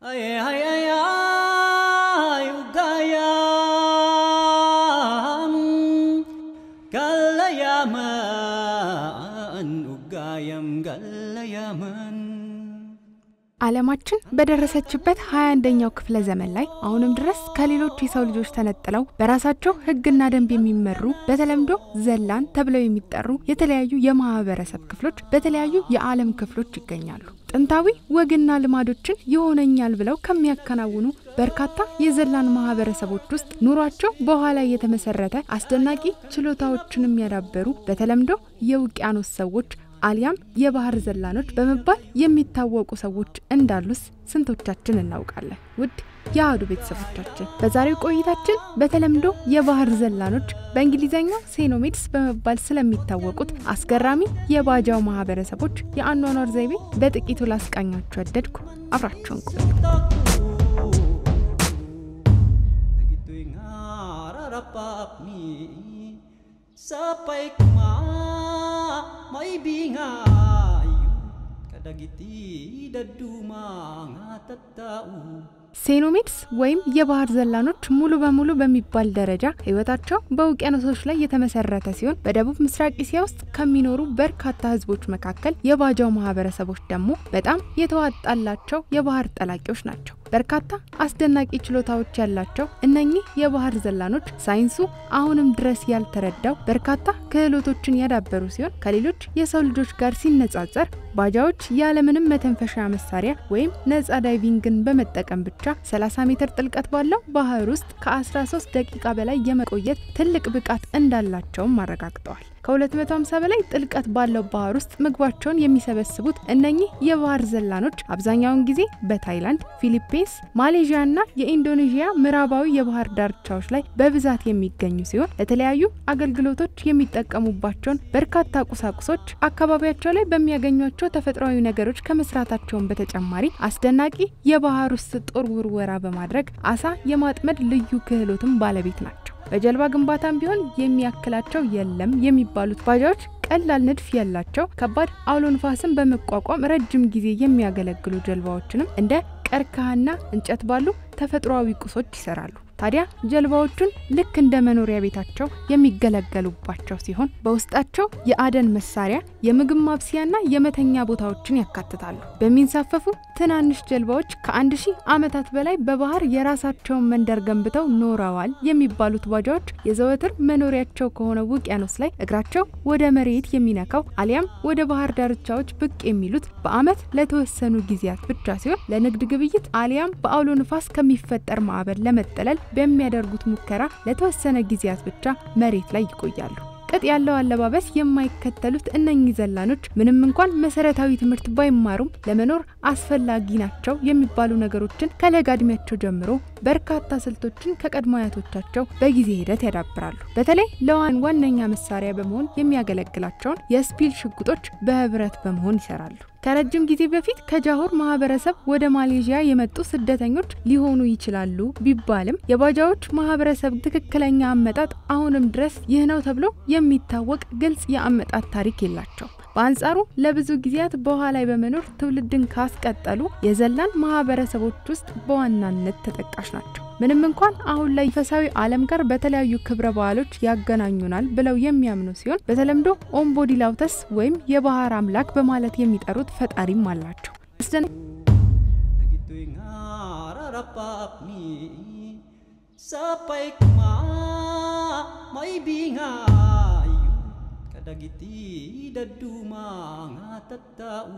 Ay ay ay ay ugayam galayaman ugayam galayaman ዓለማችን በደረሰችበት 21ኛው ክፍለ ዘመን ላይ አሁንም ድረስ ከሌሎች የሰው ልጆች ተነጥለው በራሳቸው ህግና ደንብ የሚመሩ በተለምዶ ዘላን ተብለው የሚጠሩ የተለያዩ የማህበረሰብ ክፍሎች በተለያዩ የዓለም ክፍሎች ይገኛሉ። ጥንታዊ ወግና ልማዶችን ይሆነኛል ብለው ከሚያከናውኑ በርካታ የዘላን ማህበረሰቦች ውስጥ ኑሯቸው በኋላ የተመሰረተ አስደናቂ ችሎታዎችን የሚያዳበሩ በተለምዶ የውቅያኖስ ሰዎች አሊያም የባህር ዘላኖች በመባል የሚታወቁ ሰዎች እንዳሉስ ስንቶቻችን እናውቃለን? ውድ የአዱ ቤተሰቦቻችን በዛሬው ቆይታችን በተለምዶ የባህር ዘላኖች በእንግሊዘኛው ሴኖሚድስ በመባል ስለሚታወቁት አስገራሚ የባጃው ማህበረሰቦች የአኗኗር ዘይቤ በጥቂቱ ላስቃኛችሁ ወደድኩ። አብራችሁን ቆዩ። Sampai kuma mai bingayu kadagiti daduma ngatatau ሴኖሚድስ ወይም የባህር ዘላኖች ሙሉ በሙሉ በሚባል ደረጃ ህይወታቸው በውቅያኖሶች ላይ የተመሰረተ ሲሆን በደቡብ ምስራቅ እስያ ውስጥ ከሚኖሩ በርካታ ህዝቦች መካከል የባጃው ማህበረሰቦች ደግሞ በጣም የተዋጣላቸው የባህር ጠላቂዎች ናቸው። በርካታ አስደናቂ ችሎታዎች ያላቸው እነኚህ የባህር ዘላኖች ሳይንሱ አሁንም ድረስ ያልተረዳው በርካታ ክህሎቶችን ያዳበሩ ሲሆን ከሌሎች የሰው ልጆች ጋር ሲነጻጸር ባጃዎች ያለምንም መተንፈሻ መሳሪያ ወይም ነፃ ዳይቪንግን በመጠቀም ብቻ 30 ሜትር ጥልቀት ባለው ባህር ውስጥ ከ13 ደቂቃ በላይ የመቆየት ትልቅ ብቃት እንዳላቸው አረጋግጠዋል። ከ250 በላይ ጥልቀት ባለው ባህር ውስጥ ምግባቸውን የሚሰበስቡት እነኚህ የባህር ዘላኖች አብዛኛውን ጊዜ በታይላንድ፣ ፊሊፒንስ፣ ማሌዥያ እና የኢንዶኔዥያ ምዕራባዊ የባህር ዳርቻዎች ላይ በብዛት የሚገኙ ሲሆን ለተለያዩ አገልግሎቶች የሚጠቀሙባቸውን በርካታ ቁሳቁሶች አካባቢያቸው ላይ በሚያገኟቸው ተፈጥሯዊ ነገሮች ከመስራታቸው በተጨማሪ አስደናቂ የባህር ውስጥ ጦር ውርወራ በማድረግ አሳ የማጥመድ ልዩ ክህሎትም ባለቤት ናቸው። በጀልባ ግንባታም ቢሆን የሚያክላቸው የለም የሚባሉት ባጃዎች ቀላል ንድፍ ያላቸው ከባድ አውሎ ንፋስን በመቋቋም ረጅም ጊዜ የሚያገለግሉ ጀልባዎችንም እንደ ቀርከሃና እንጨት ባሉ ተፈጥሯዊ ቁሶች ይሰራሉ። ታዲያ ጀልባዎቹን ልክ እንደ መኖሪያ ቤታቸው የሚገለገሉባቸው ሲሆን በውስጣቸው የአደን መሳሪያ፣ የምግብ ማብሰያና የመተኛ ቦታዎችን ያካትታሉ። በሚንሳፈፉ ትናንሽ ጀልባዎች ከ1000 ዓመታት በላይ በባህር የራሳቸውን መንደር ገንብተው ኖረዋል የሚባሉት ባጃዎች የዘወትር መኖሪያቸው ከሆነ ውቅያኖስ ላይ እግራቸው ወደ መሬት የሚነካው አሊያም ወደ ባህር ዳርቻዎች ብቅ የሚሉት በአመት ለተወሰኑ ጊዜያት ብቻ ሲሆን ለንግድ ግብይት አሊያም በአውሎ ንፋስ ከሚፈጠር ማዕበል ለመጠለል በሚያደርጉት ሙከራ ለተወሰነ ጊዜያት ብቻ መሬት ላይ ይቆያሉ። ቀጥ ያለው አለባበስ የማይከተሉት እነኚህ ዘላኖች ምንም እንኳን መሰረታዊ ትምህርት ባይማሩም ለመኖር አስፈላጊ ናቸው የሚባሉ ነገሮችን ከለጋ እድሜያቸው ጀምሮ በርካታ ስልቶችን ከቀድሞያቶቻቸው በጊዜ ሂደት ያዳብራሉ። በተለይ ለዋነኛ መሳሪያ በመሆን የሚያገለግላቸውን የስፒል ሽጉጦች በህብረት በመሆን ይሰራሉ። ከረጅም ጊዜ በፊት ከጃሆር ማህበረሰብ ወደ ማሌዥያ የመጡ ስደተኞች ሊሆኑ ይችላሉ ቢባልም የባጃዎች ማህበረሰብ ትክክለኛ አመጣጥ አሁንም ድረስ ይህ ነው ተብሎ የሚታወቅ ግልጽ የአመጣጥ ታሪክ የላቸው። በአንጻሩ ለብዙ ጊዜያት በኋላ ላይ በመኖር ትውልድን ካስቀጠሉ የዘላን ማህበረሰቦች ውስጥ በዋናነት ተጠቃሽ ናቸው። ምንም እንኳን አሁን ላይ ፈሳዊ ዓለም ጋር በተለያዩ ክብረ በዓሎች ያገናኙናል ብለው የሚያምኑ ሲሆን በተለምዶ ኦምቦዲላውተስ ወይም የባህር አምላክ በማለት የሚጠሩት ፈጣሪም አላቸው። Sampai kuma mai bingayu kadagiti daduma ngatatau